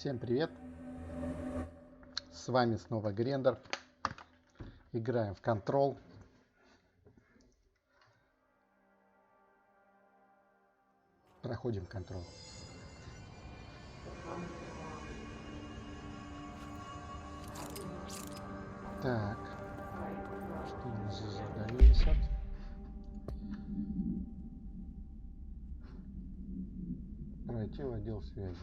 Всем привет! С вами снова Грендер. Играем в Control. Проходим Control. Так. Что у нас за задание висят? Пройти в отдел связи.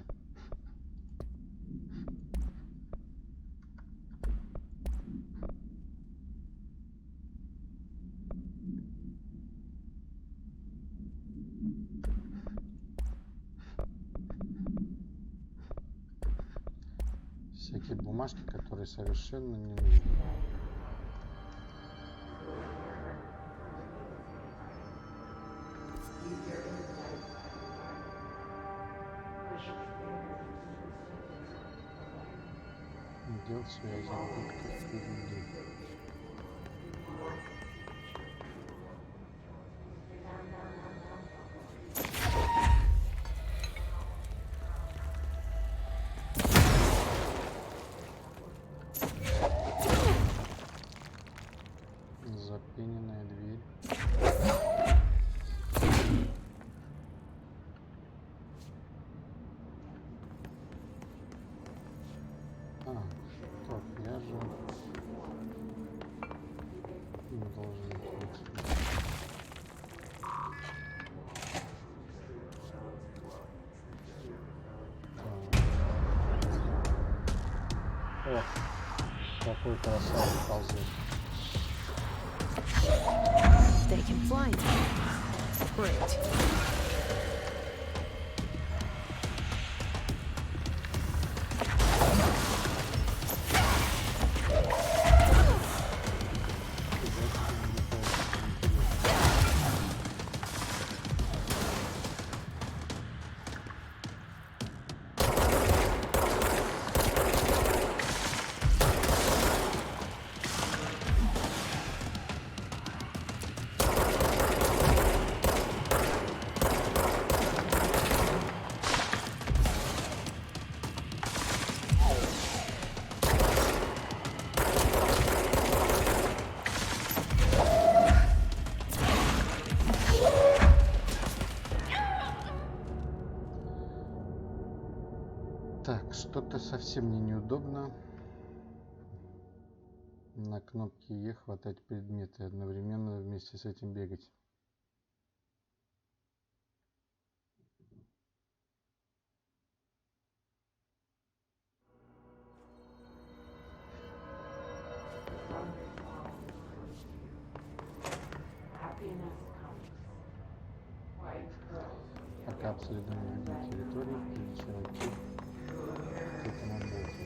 Всякие бумажки, которые совершенно не нужны. Отдел связи. Запененная дверь. Стоп, я же не должен быть. О, какой красавец ползет. They can fly. Great. Так, что-то совсем мне неудобно. На кнопке Е хватать предметы, одновременно вместе с этим бегать. Пока обследуем другие территории, прежде чем идти к этому боссу.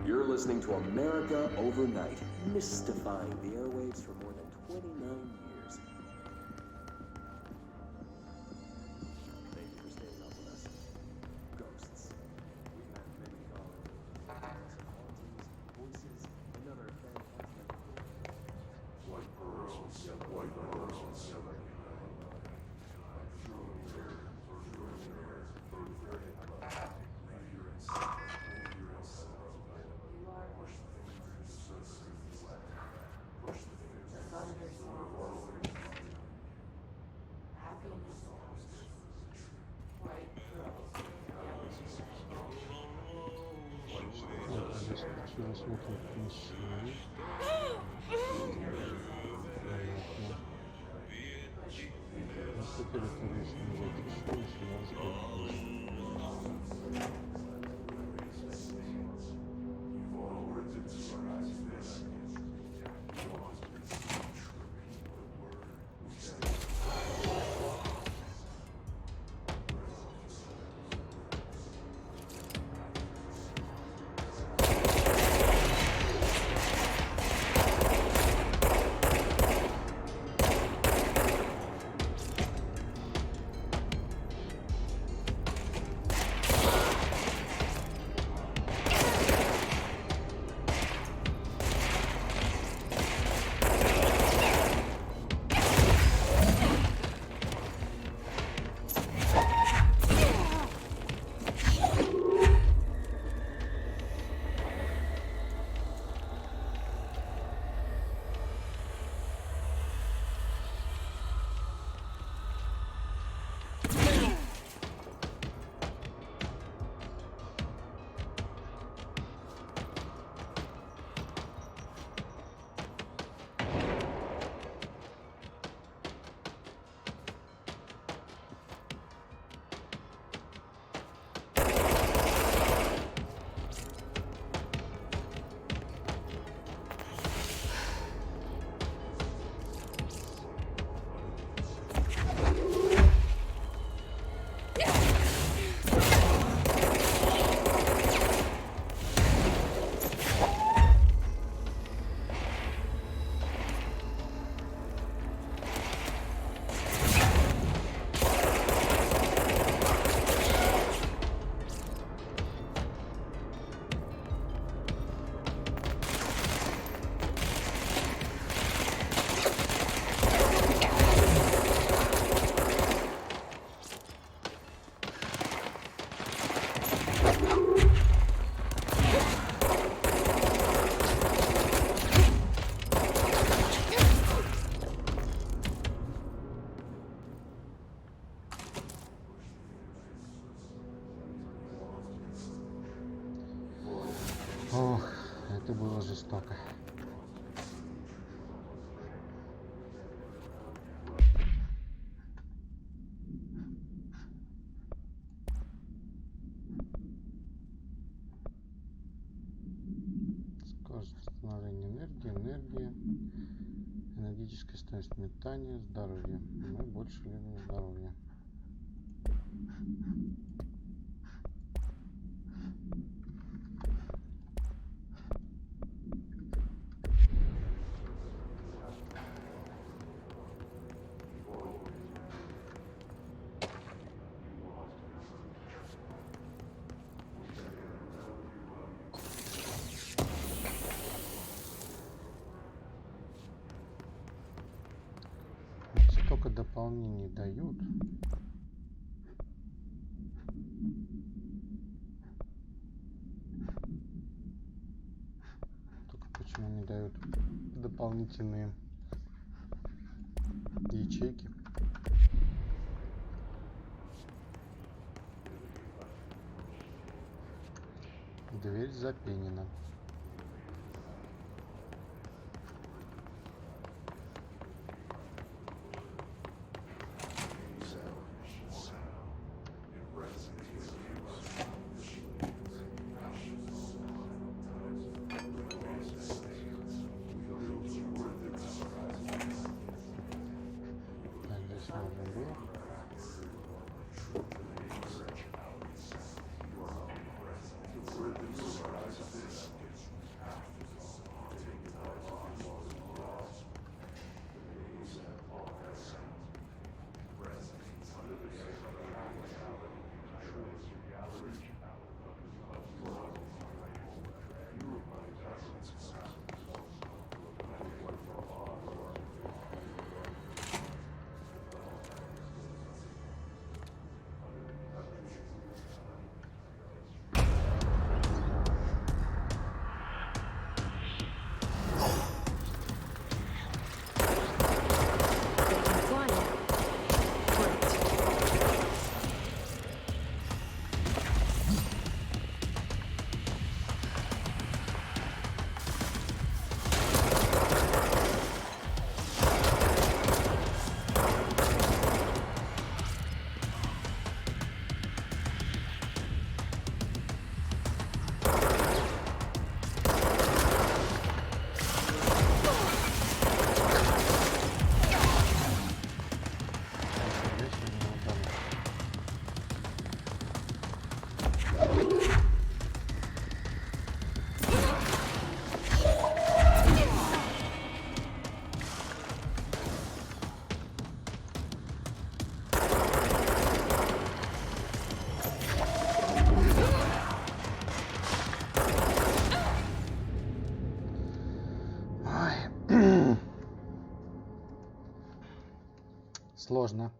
You're listening to America Overnight, mystifying the airwaves for more than 29 years. Thank you for staying up with us. Ghosts. We've had many callers, hauntings, voices, and other phantasmic white pearls, white pearls, смотрит мужчины. Понятно. Насколько территории, если нажать еще, начинается подпись. Ох, это было жестоко. Скорость восстановления энергии, энергетическая стоимость метания, здоровье. Мы больше любим здоровье. Столько дополнений дают. Только почему не дают дополнительные ячейки? Дверь запенена. Сложно.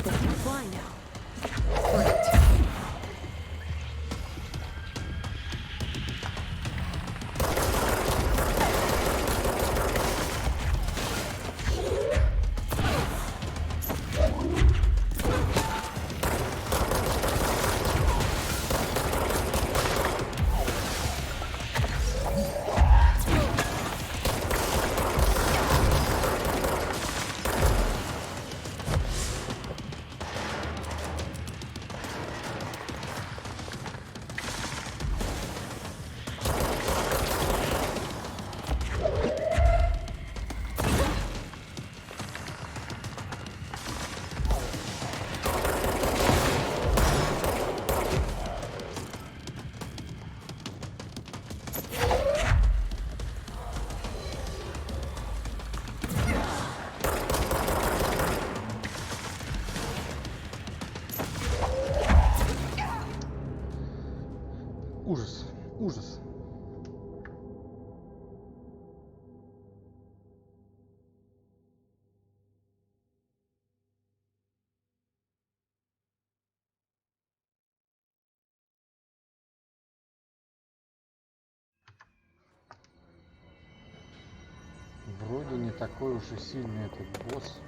They can fly now. Great. Ужас, ужас. Вроде не такой уж и сильный этот босс.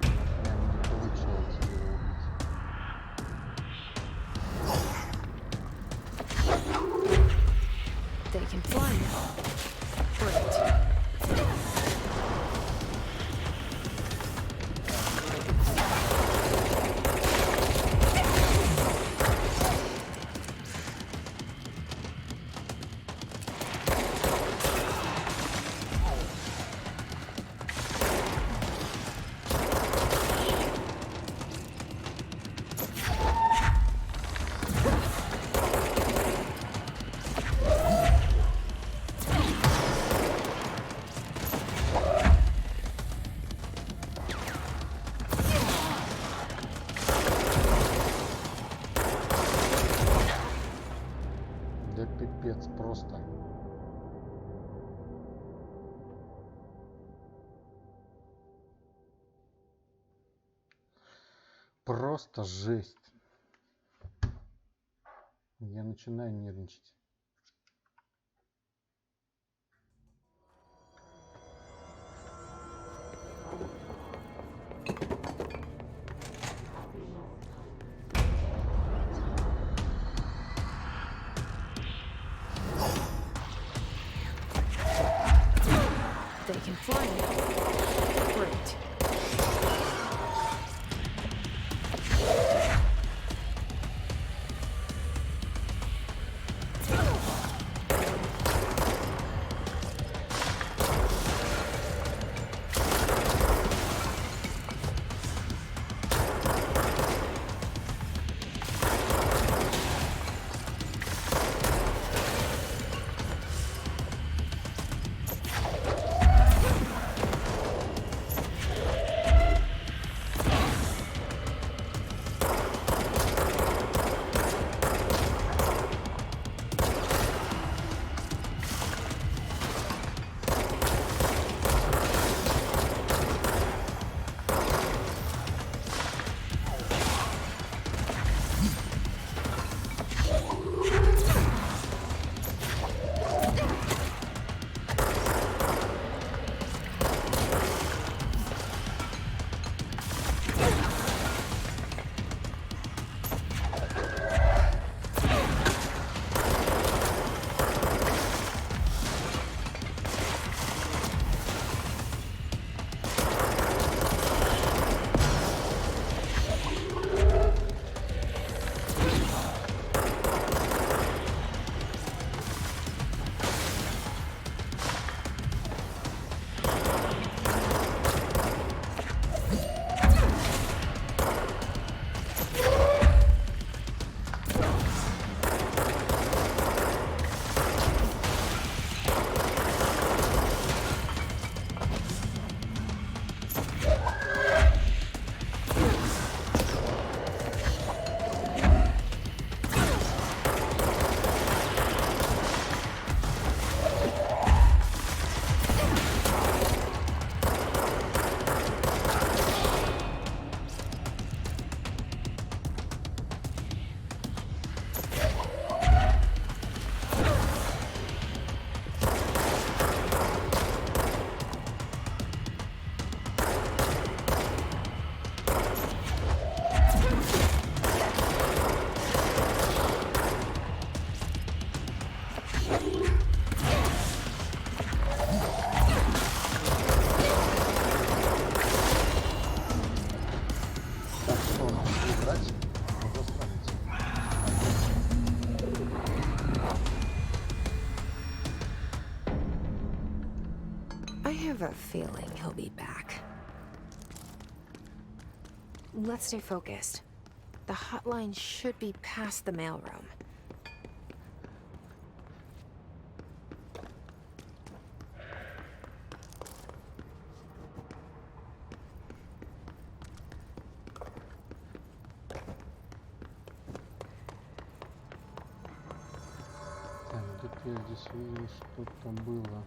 Прям не получается его убить. They can fly now. Great. Да пипец просто. Просто жесть. Я начинаю нервничать. They can fly now. Great. полностью убрать, можно справиться. I have a feeling he'll be back. Let's stay focused. The hotline should be past the mailroom. Так, где-то я здесь видел, что-то было.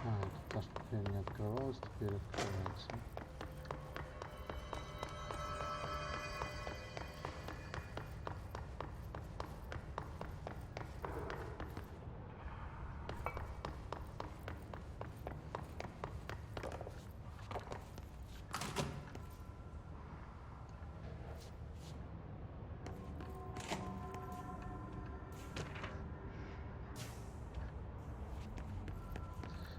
Это та, что теперь не открывалась, теперь открывается.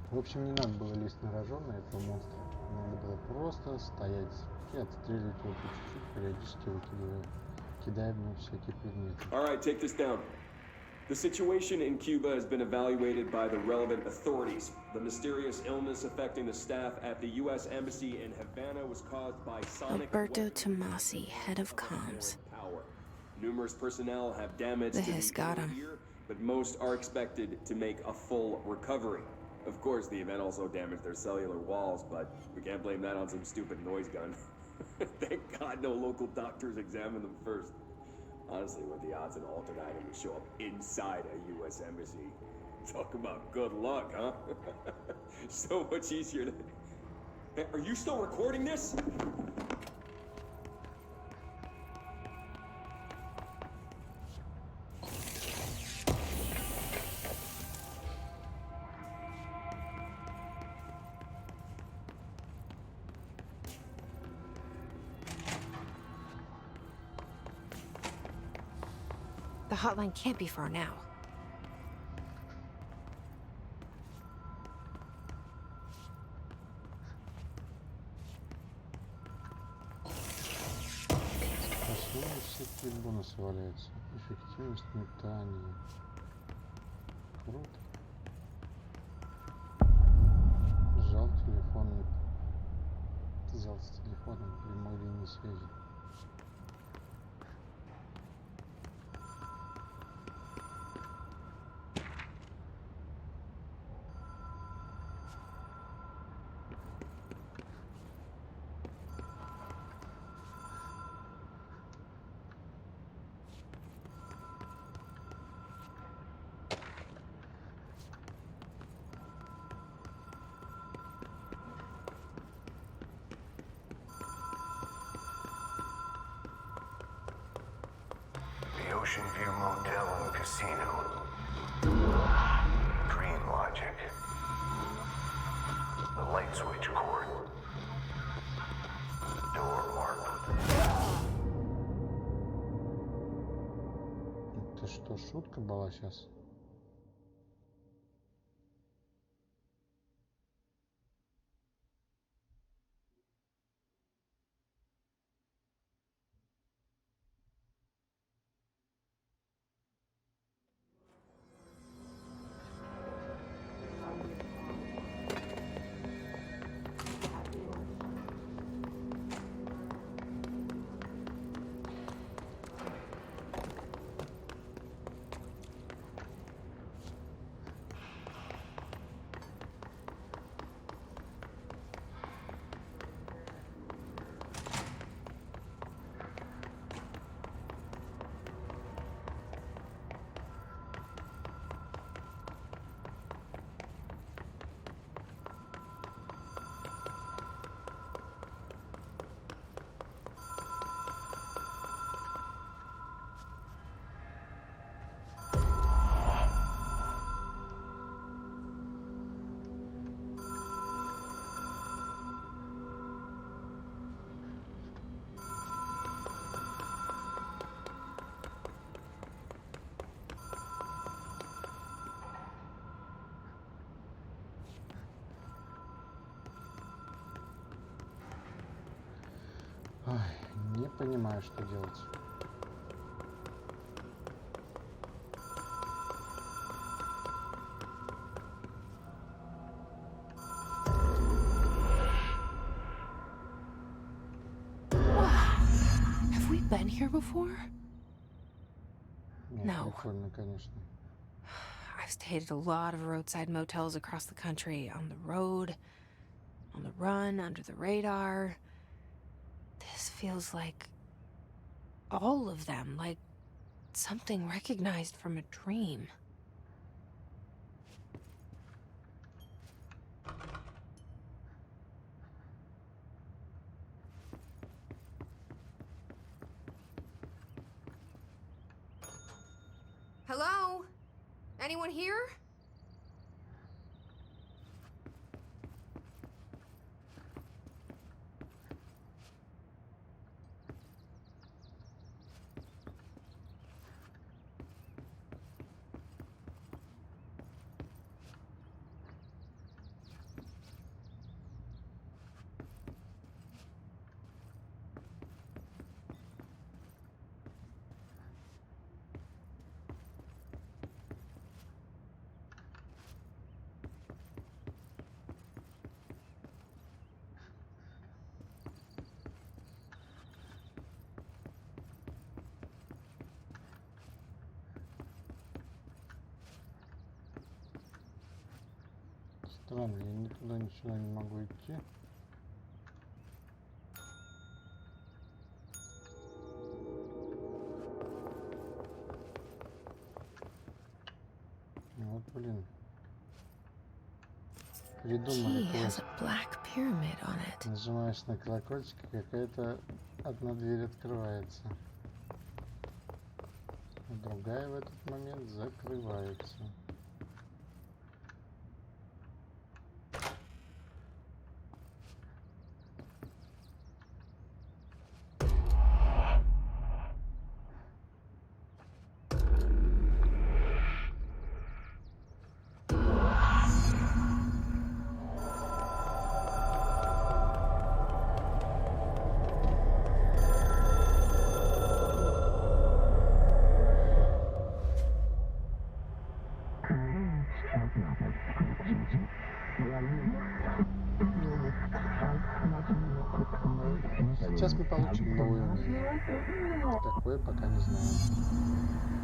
В общем, не надо было лезть на рожон на этого монстра. Надо было просто стоять и отстреливать его по чуть-чуть, периодически кидая в него всякие предметы. All right, take this down. The situation in Cuba has been evaluated by the relevant authorities. The mysterious illness affecting the staff at the U.S. Embassy in Havana was caused by sonic Alberto Tommasi, head of comms. power. Numerous personnel have damage The to hiss got him. ear, but most are expected to make a full recovery. Of course, the event also damaged their cellular walls, but we can't blame that on some stupid noise gun. Thank God no local doctors examined them first. Honestly, what the odds an alternate item would show up inside a U.S. embassy? Talk about good luck, huh? So much easier to... Hey, are you still recording this? The hotline can't be far now. Основные всякие бонусы валяются. Эффективность метания. Круто. Взял с телефоном прямой линии связи. Ocean View Motel and Casino. Dream Logic. The light switch cord. Door marked. Это что, шутка была сейчас? понимаю, что делать. Have we been here before? Нет, No. прикольно, конечно. I've stayed at a lot of roadside motels across the country, on the road, on the run, under the radar. This feels like all of them, like something recognized from a dream. Hello? Anyone here? Странно, я ни туда, ни сюда не могу идти. Вот, блин. Придумали Key has квест. a black pyramid on it. Нажимаешь на колокольчик, и какая-то одна дверь открывается. А другая в этот момент закрывается. Сейчас мы получим новый уровень. Такое пока не знаю.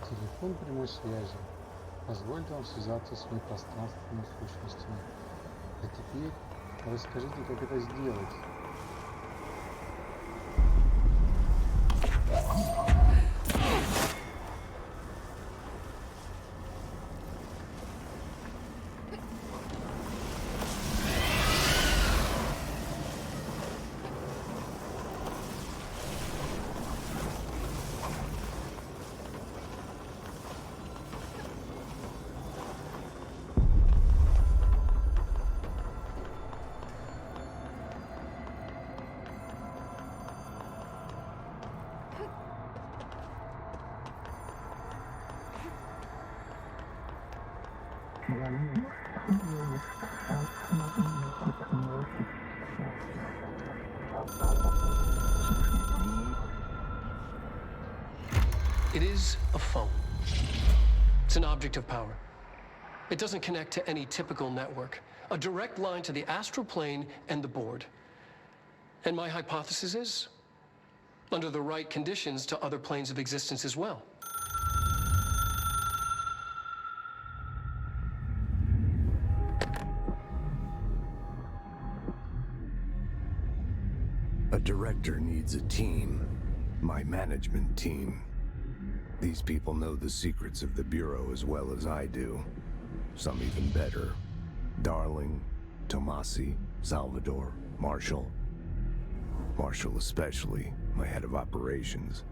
Телефон прямой связи позволит вам связаться с непространственными сущностями. А теперь расскажите, как это сделать. It is a phone. It's an object of power. It doesn't connect to any typical network. A direct line to the astral plane and the board. And my hypothesis is, under the right conditions, to other planes of existence as well. director needs a team. My management team. These people know the secrets of the Bureau as well as I do. Some even better. Darling, Tommasi, Salvador, Marshall. Marshall especially, my head of operations.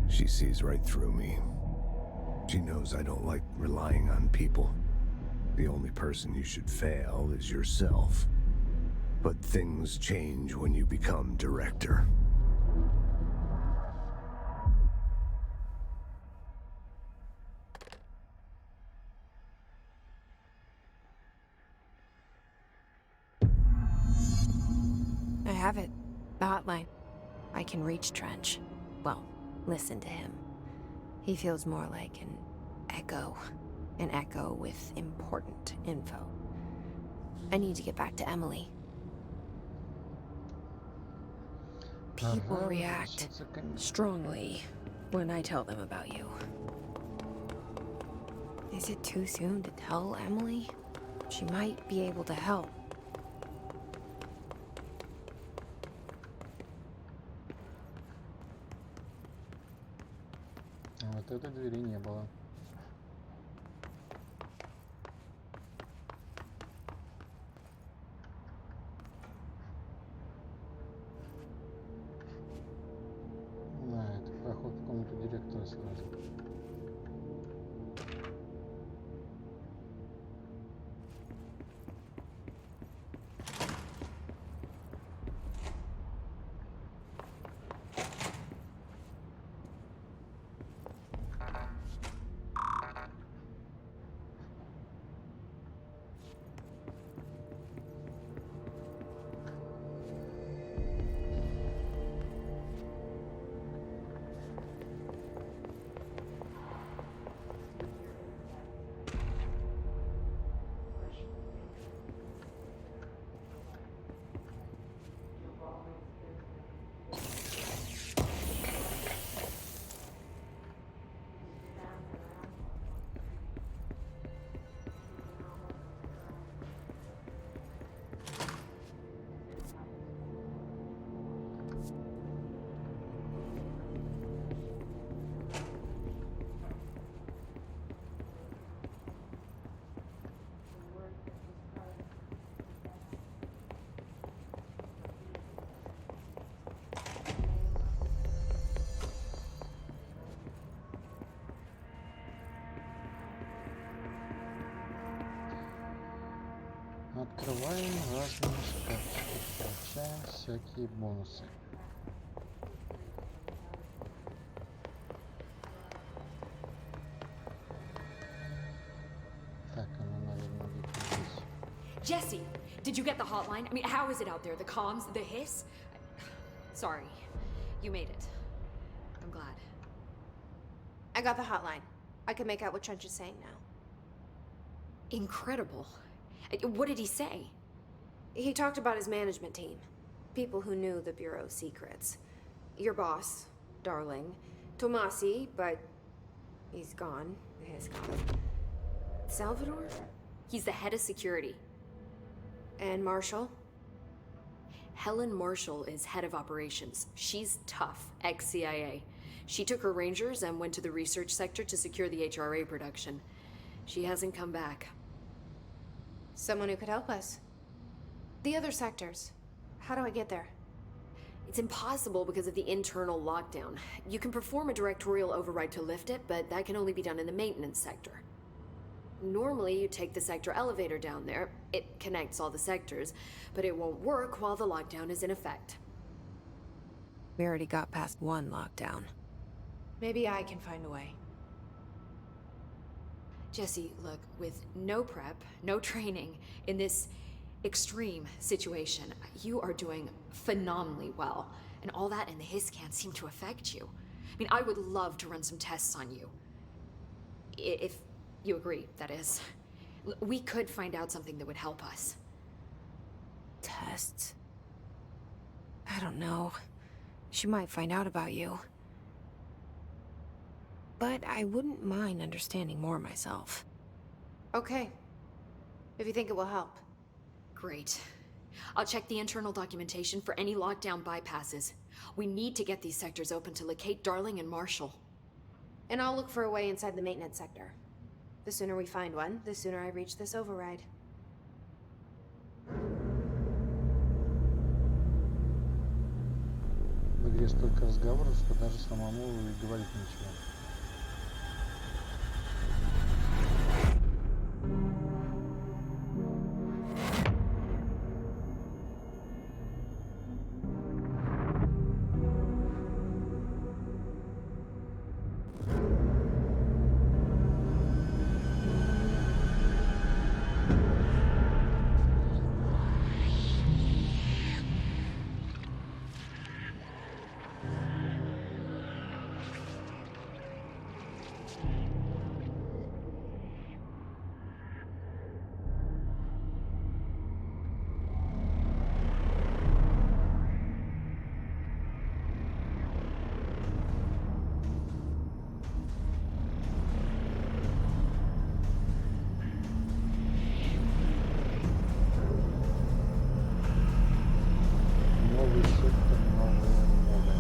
She sees right through me. She knows I don't like relying on people. The only person you should fail is yourself. But things change when you become director. I have it. The hotline. I can reach Trench. Well, listen to him. He feels more like an echo. An echo with important info. I need to get back to Emily. People react strongly when I tell them about you. Is it too soon to tell Emily? She might be able to help. А вот этой двери не было. Да, это проход в комнату директора сразу. Открываем разные шкафчики, получаем всякие бонусы. Так, она, наверное, где-то здесь. Jesse, did you get the hotline? I mean, how is it out there? The comms, the hiss? Sorry, you made it. I'm glad. I got the hotline. I can make out what Trench is saying now. Incredible. What did he say? He talked about his management team. People who knew the Bureau's secrets. Your boss, Darling. Tommasi, but he's gone. He's gone. Salvador? He's the head of security. And Marshall? Helen Marshall is head of operations. She's tough, ex-CIA. She took her Rangers and went to the research sector to secure the HRA production. She hasn't come back. Someone who could help us. The other sectors. How do I get there? It's impossible because of the internal lockdown. You can perform a directorial override to lift it, but that can only be done in the maintenance sector. Normally, you take the sector elevator down there. It connects all the sectors, but it won't work while the lockdown is in effect. We already got past one lockdown. Maybe I can find a way. Jesse, look, with no prep, no training, in this extreme situation, you are doing phenomenally well. And all that and the hiss can't seem to affect you. I mean, I would love to run some tests on you. If you agree, that is. We could find out something that would help us. Tests? I don't know. She might find out about you. But I wouldn't mind understanding more myself. Okay. If you think it will help. Great. I'll check the internal documentation for any lockdown bypasses. We need to get these sectors open to locate Darling and Marshall. And I'll look for a way inside the maintenance sector. The sooner we find one, the sooner I reach this override. В игре столько разговоров, что даже самому и говорить нечего. Новый сектор, новое много.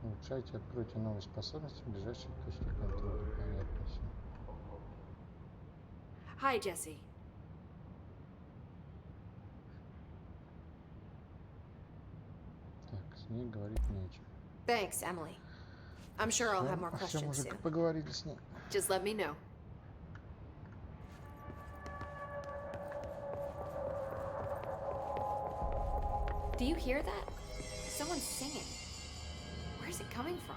Улучшайте, откройте новые способности в ближайшей точке контроля. Понятно все. Hi, Jesse. Так, с ней говорить нечего. Thanks, Emily. I'm sure I'll have more Все, questions уже soon. поговорили с ней. Just let me know. Do you hear that? Someone's singing. Where's it coming from?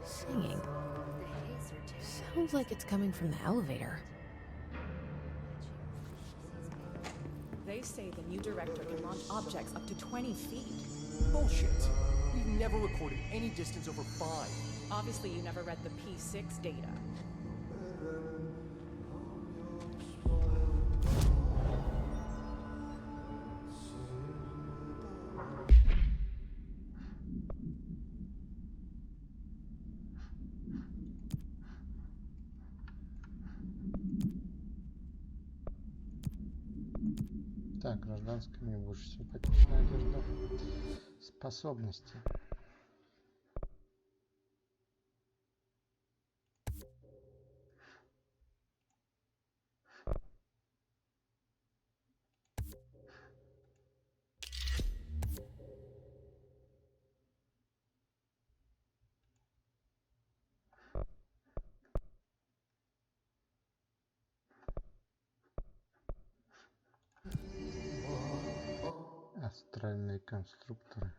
Singing. Sounds like it's coming from the elevator. They say the new director can launch objects up to 20 feet. Bullshit. We've never recorded any distance over 5. Obviously, you never read the P6 data. Так, гражданская мне больше симпатичная одежда. Способности. Астральные конструкторы.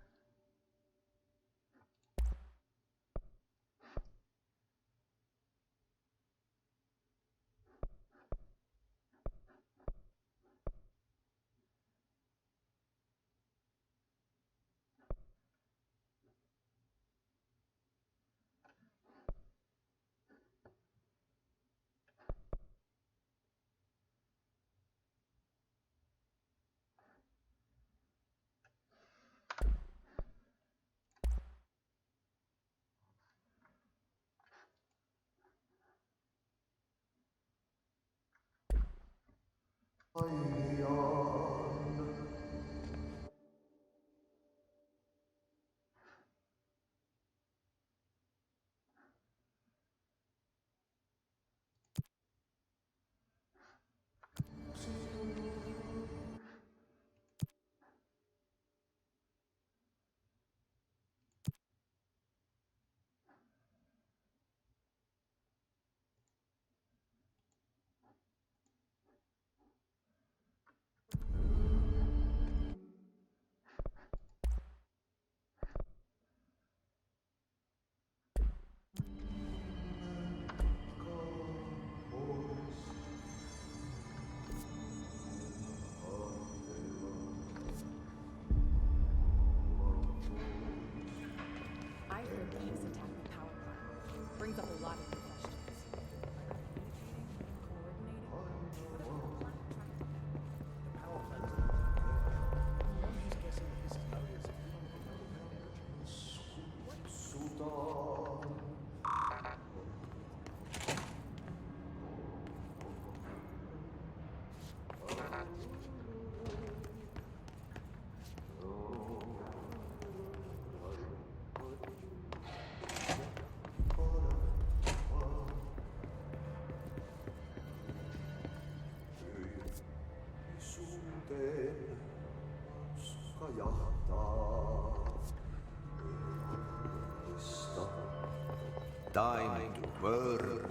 Time to work.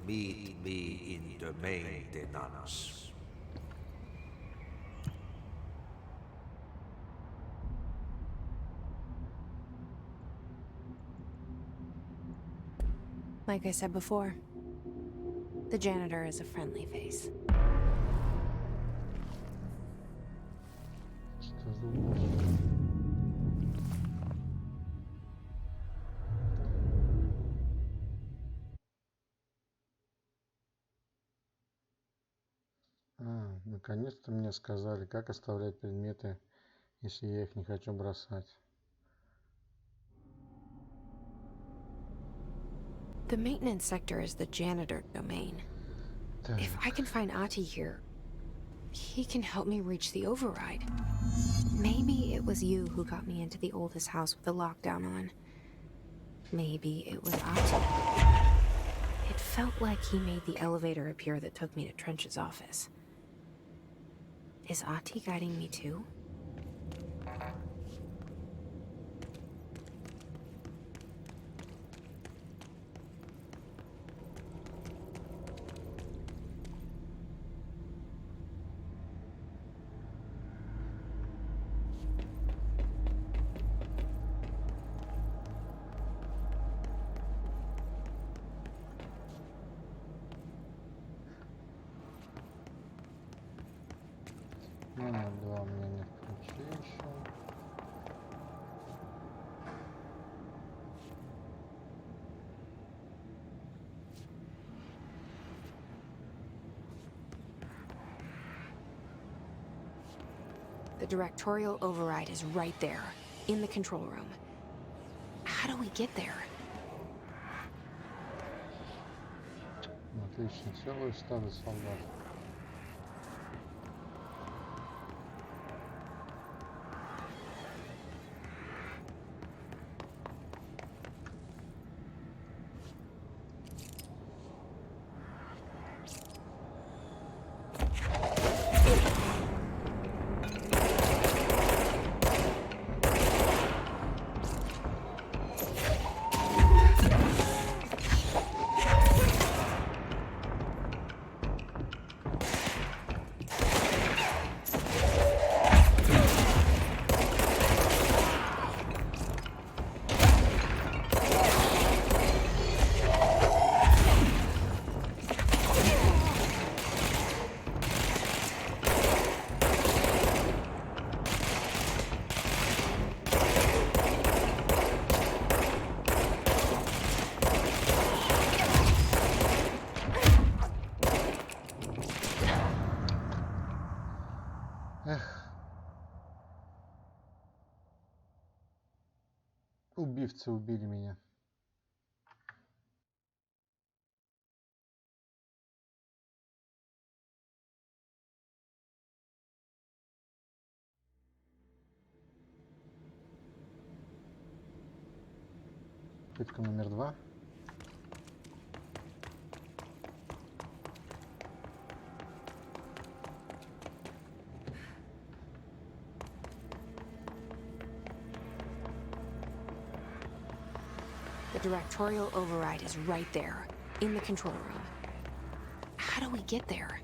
Meet me in the maintenance. Like I said before, the janitor is a friendly face. Что за уборщик? Наконец-то мне сказали, как оставлять предметы, если я их не хочу бросать. The maintenance sector is the janitor domain. Так, If I can find Ahti here, he can help me reach the override. Maybe it was you who got me into the oldest house with the lockdown on. Maybe it was Ahti. It felt like he made the elevator appear that took me to Trench's office. Is Ahti guiding me too? номер 2 у меня нет ключей еще. The directorial override is right there, in the control room. How do we get there? Отлично, целое стадо солдат. Убивцы убили меня. Пытка номер 2. The directorial override is right there, in the control room. How do we get there?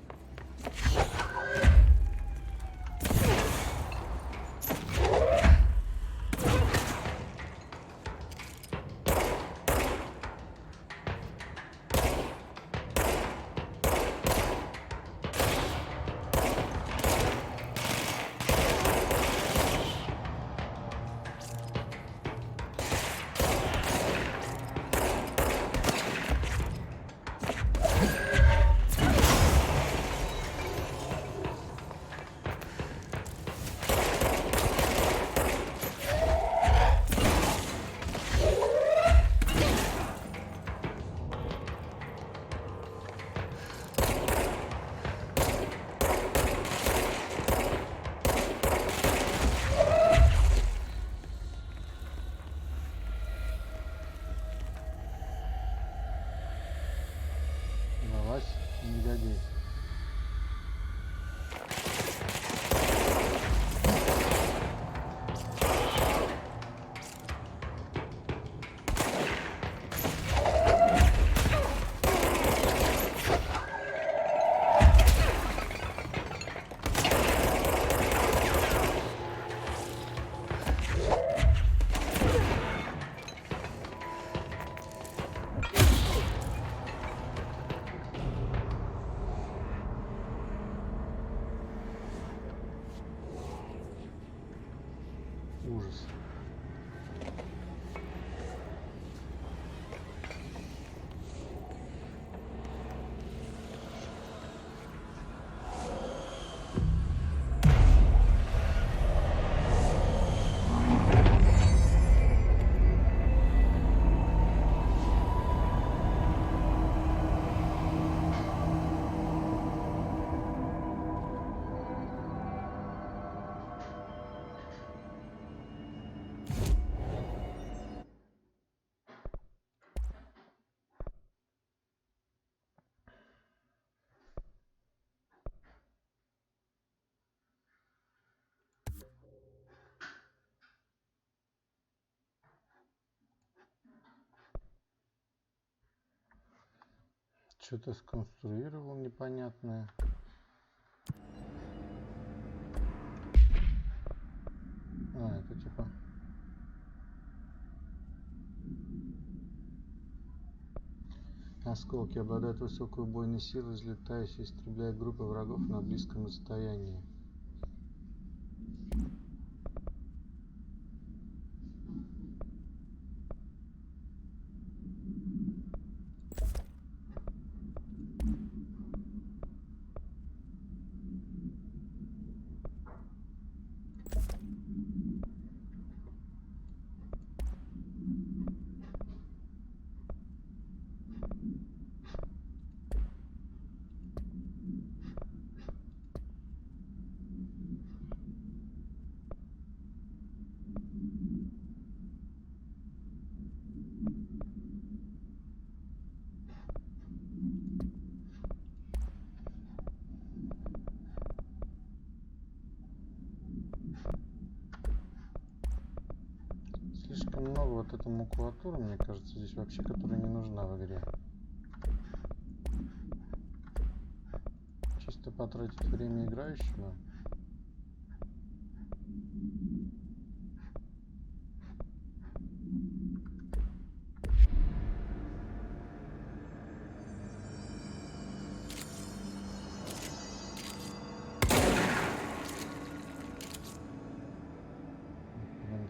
Что-то сконструировал непонятное. А, это типа... Осколки обладают высокой убойной силой, взлетающие, истребляя группы врагов на близком расстоянии. Слишком много вот этой макулатуры, мне кажется, здесь вообще, которая не нужна в игре. Чисто потратить время играющего.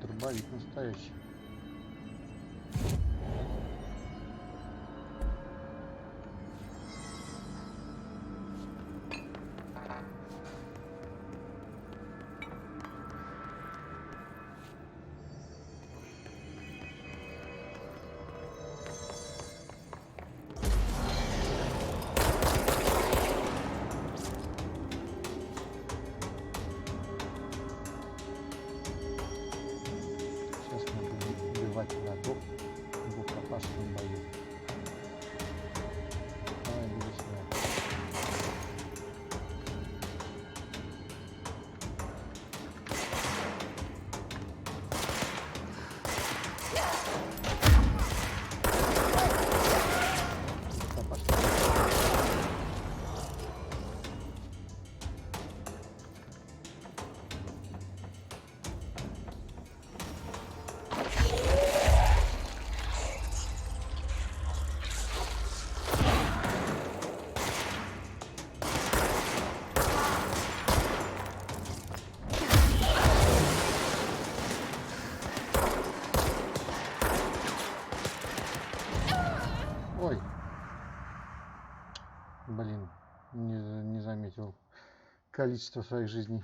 Дробовик настоящий. Блин, не заметил количество своих жизней.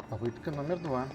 Попытка номер 2.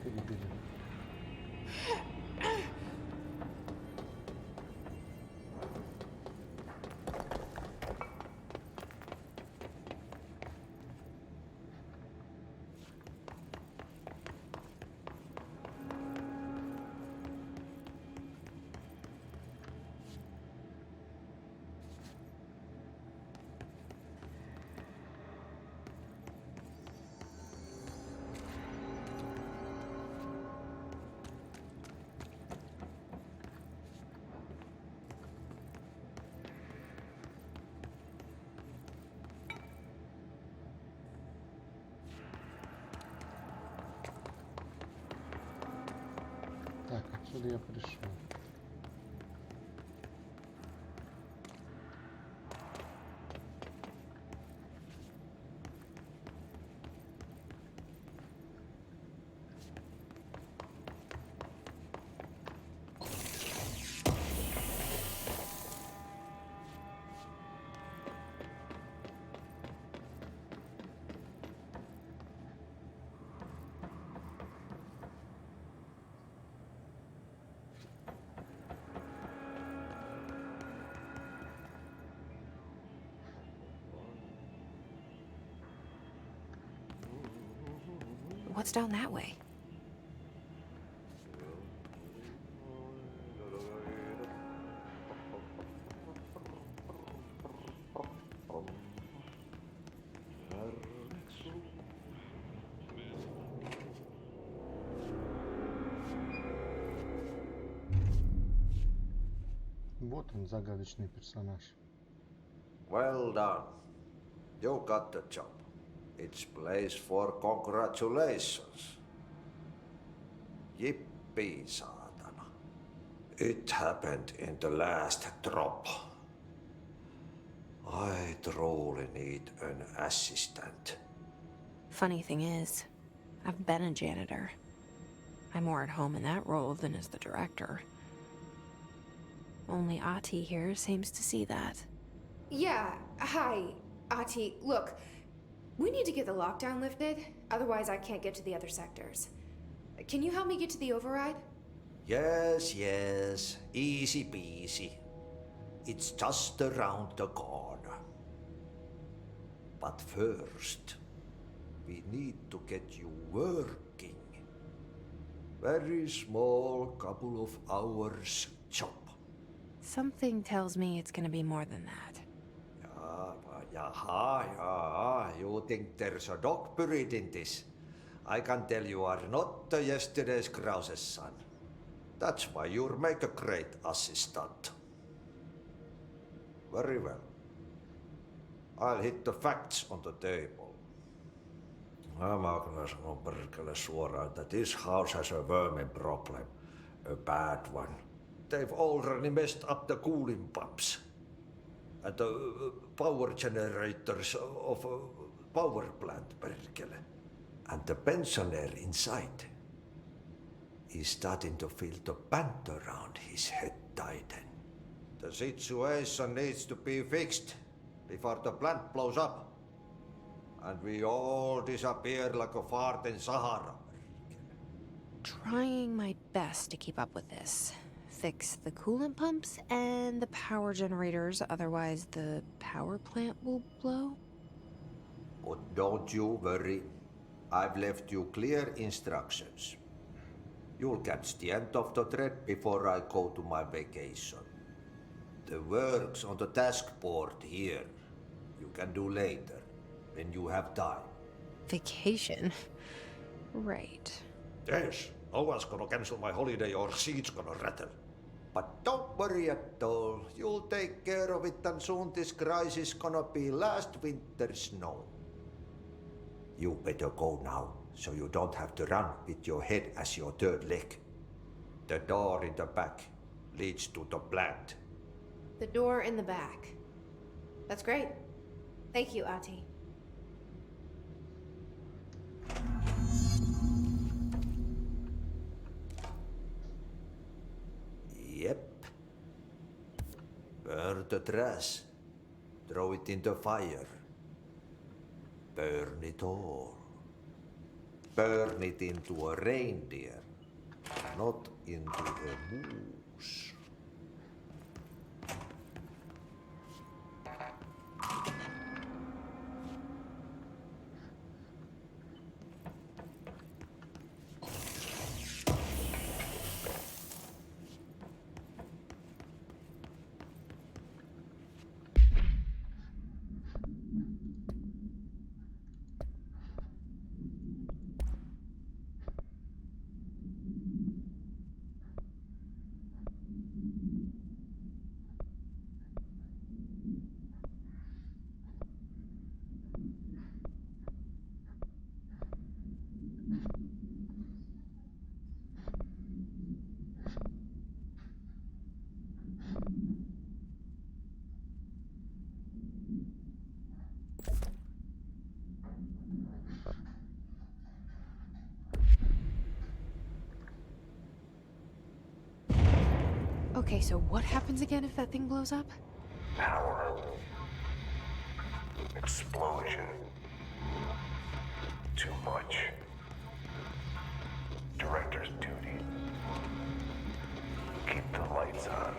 перебили. Так, отсюда я пришел. What's down that way? Вот он, загадочный персонаж. Well done. You got the job. It's place for congratulations. Yippee, saatana. It happened in the last drop. I truly need an assistant. Funny thing is, I've been a janitor. I'm more at home in that role than as the director. Only Ahti here seems to see that. Yeah, hi, Ahti. Look, we need to get the lockdown lifted, otherwise I can't get to the other sectors. Can you help me get to the override? Yes, yes. Easy peasy. It's just around the corner. But first, we need to get you working. Very small, couple of hours job. Something tells me it's gonna be more than that. Yeah. You think there's a dog buried in this? I can tell you are not the yesterday's Krause's son. That's why you'll make a great assistant. Very well. I'll hit the facts on the table. Mä kyllä sanon perkele suoraan, that this house has a vermin problem. A bad one. They've already messed up the cooling pumps. And the power generators of a power plant, perkele. And the pensioner inside is starting to feel the band around his head tighten. The situation needs to be fixed before the plant blows up. And we all disappear like a fart in Sahara. Trying my best to keep up with this. Fix the coolant pumps and the power generators, otherwise the power plant will blow. But don't you worry. I've left you clear instructions. You'll catch the end of the thread before I go to my vacation. The work's on the task board here. You can do later, when you have time. Vacation? Right. Yes, no one's gonna cancel my holiday or seat's gonna rattle. But don't worry at all. You'll take care of it and soon this crisis gonna be last winter's snow. You better go now, so you don't have to run with your head as your third leg. The door in the back leads to the plant. The door in the back. That's great. Thank you, Ahti. Yep. Burn the trash. Throw it in the fire. Burn it all. burn it into a reindeer, not into a moose. Okay, so what happens again if that thing blows up? Power. Explosion. Too much. Director's duty. Keep the lights on.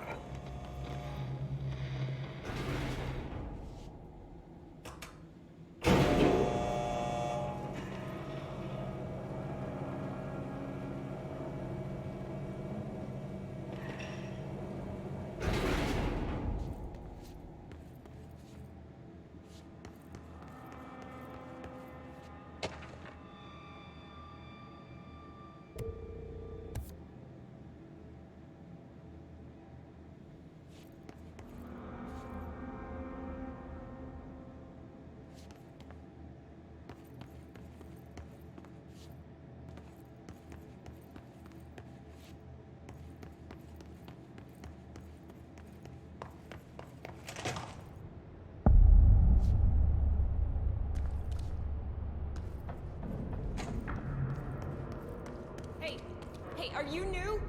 Hey, are you new?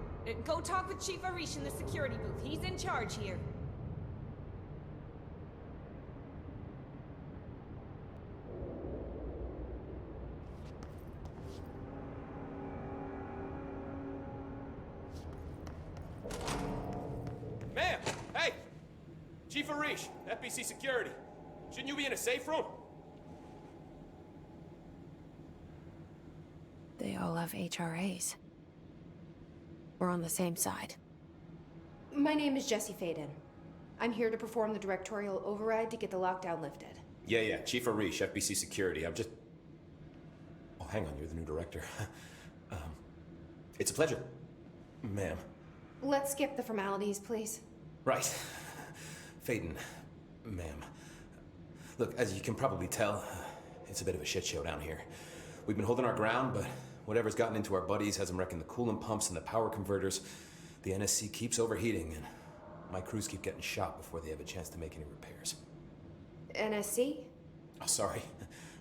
Go talk with Chief Arish in the security booth. He's in charge here. Ma'am! Hey! Chief Arish, FBC Security. Shouldn't you be in a safe room? They all have HRAs. We're on the same side. My name is Jesse Faden. I'm here to perform the directorial override to get the lockdown lifted. Yeah, Chief Arish, FBC Security. I'm just... Oh, hang on, you're the new director. It's a pleasure, ma'am. Let's skip the formalities, please. Right. Faden, ma'am. Look, as you can probably tell, it's a bit of a shit show down here. We've been holding our ground, but whatever's gotten into our buddies has them wrecking the coolant pumps and the power converters. The NSC keeps overheating, and my crews keep getting shot before they have a chance to make any repairs. NSC? Oh, sorry.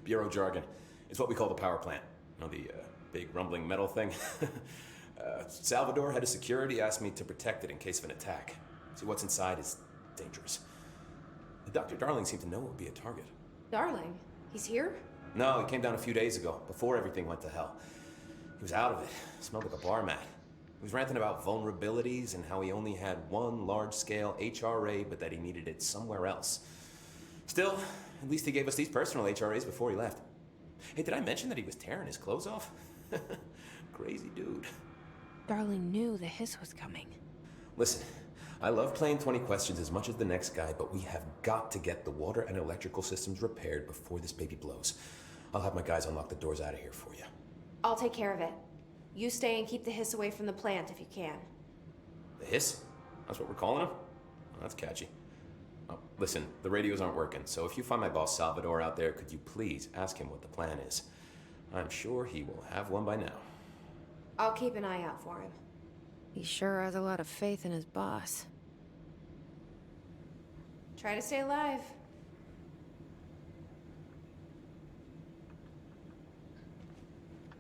Bureau jargon. It's what we call the power plant. You know, the big rumbling metal thing? Salvador, head of security, asked me to protect it in case of an attack. See, what's inside is dangerous. Dr. Darling seemed to know it would be a target. Darling? He's here? No, he came down a few days ago, before everything went to hell. He was out of it. Smelled like a bar mat. He was ranting about vulnerabilities and how he only had one large-scale HRA, but that he needed it somewhere else. Still, at least he gave us these personal HRAs before he left. Hey, did I mention that he was tearing his clothes off? Crazy dude. Darling knew the hiss was coming. Listen, I love playing 20 questions as much as the next guy, but we have got to get the water and electrical systems repaired before this baby blows. I'll have my guys unlock the doors out of here for you. I'll take care of it. You stay and keep the hiss away from the plant if you can. The hiss? That's what we're calling him? Well, that's catchy. Oh, listen, the radios aren't working, so if you find my boss Salvador out there, could you please ask him what the plan is? I'm sure he will have one by now. I'll keep an eye out for him. He sure has a lot of faith in his boss. Try to stay alive.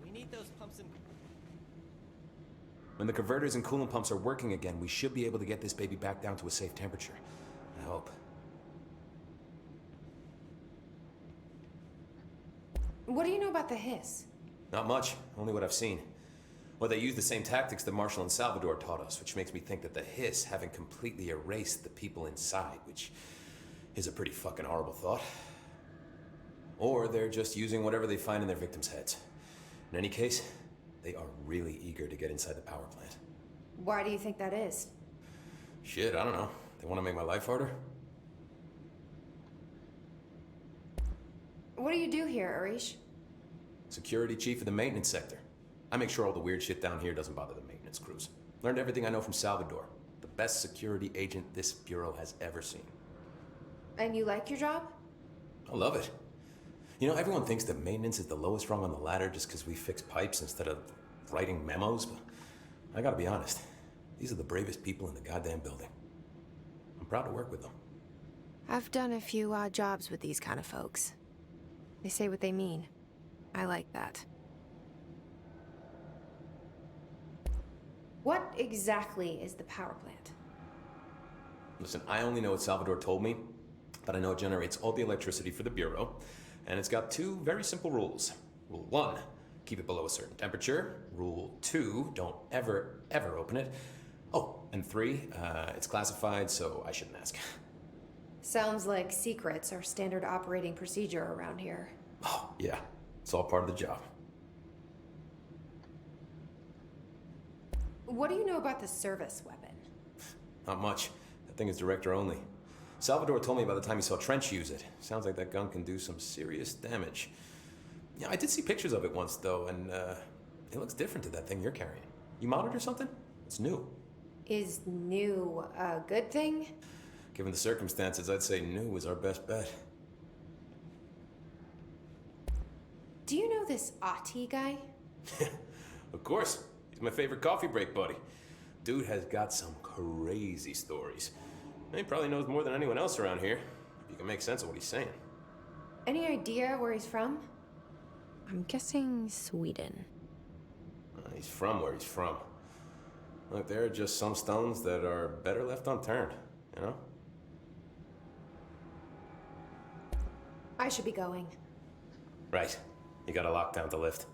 We need those pumps in... When the converters and coolant pumps are working again, we should be able to get this baby back down to a safe temperature. I hope. What do you know about the hiss? Not much, only what I've seen. Well, they use the same tactics that Marshall and Salvador taught us, which makes me think that the Hiss haven't completely erased the people inside, which is a pretty fucking horrible thought. Or they're just using whatever they find in their victims' heads. In any case, they are really eager to get inside the power plant. Why do you think that is? Shit, I don't know. They want to make my life harder? What do you do here, Arish? Security chief of the maintenance sector. I make sure all the weird shit down here doesn't bother the maintenance crews. Learned everything I know from Salvador. The best security agent this bureau has ever seen. And you like your job? I love it. You know, everyone thinks that maintenance is the lowest rung on the ladder just because we fix pipes instead of writing memos, but I gotta be honest. These are the bravest people in the goddamn building. I'm proud to work with them. I've done a few odd jobs with these kind of folks. They say what they mean. I like that. What exactly is the power plant? Listen, I only know what Salvador told me, but I know it generates all the electricity for the Bureau, and it's got two very simple rules. Rule 1, keep it below a certain temperature. Rule 2, don't ever, ever open it. Oh, and 3, it's classified, so I shouldn't ask. Sounds like secrets are standard operating procedure around here. Oh, yeah, it's all part of the job. What do you know about the service weapon? Not much. That thing is director only. Salvador told me by the time he saw Trench use it. Sounds like that gun can do some serious damage. Yeah, I did see pictures of it once, though, and it looks different to that thing you're carrying. You mounted or something? It's new. Is new a good thing? Given the circumstances, I'd say new is our best bet. Do you know this Ahti guy? Of course. He's my favorite coffee break buddy. Dude has got some crazy stories. And he probably knows more than anyone else around here, if you can make sense of what he's saying. Any idea where he's from? I'm guessing Sweden. He's from where he's from. Look, there are just some stones that are better left unturned, you know? I should be going. Right. You got a lockdown to lift.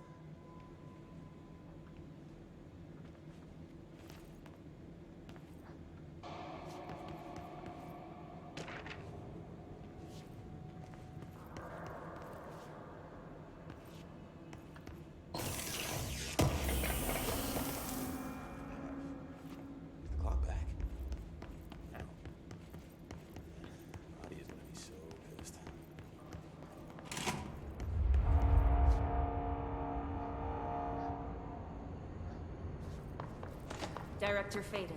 Clock back. Ow. Ahti is gonna be so pissed. Director Faden.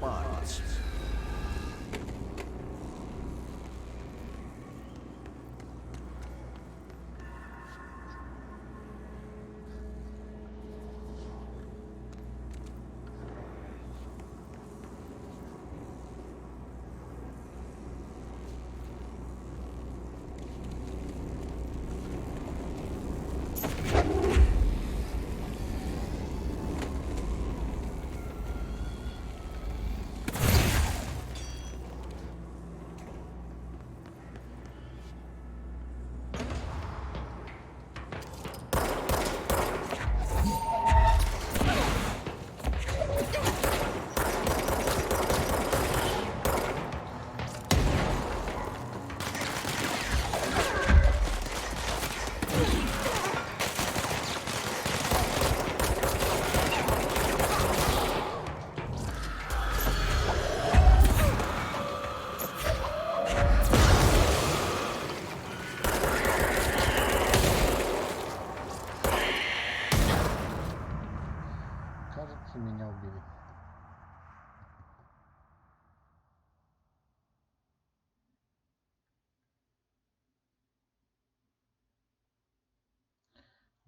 parts. Кажется, меня убили.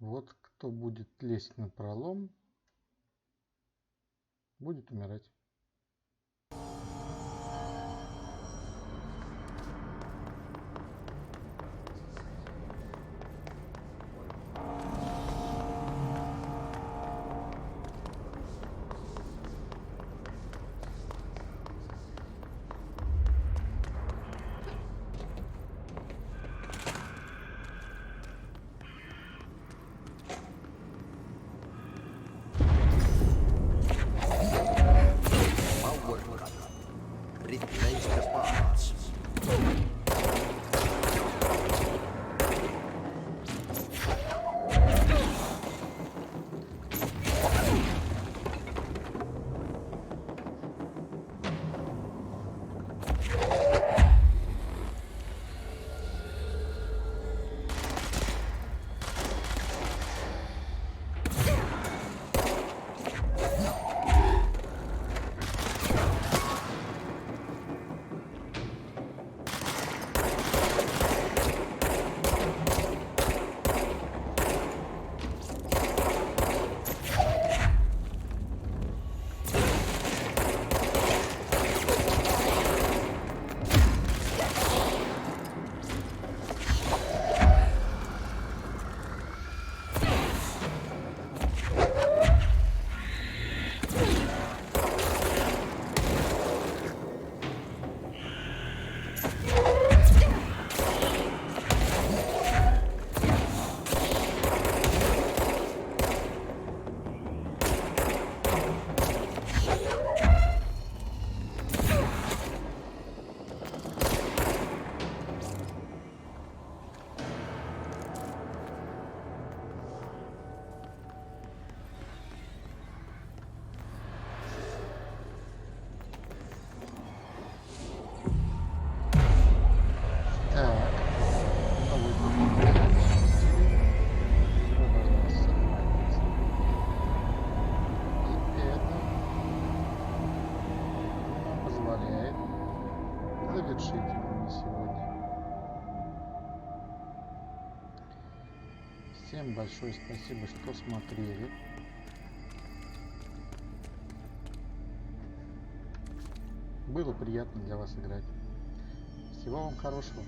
Вот кто будет лезть на пролом, будет умирать. Всем большое спасибо, что смотрели. Было приятно для вас играть. Всего вам хорошего.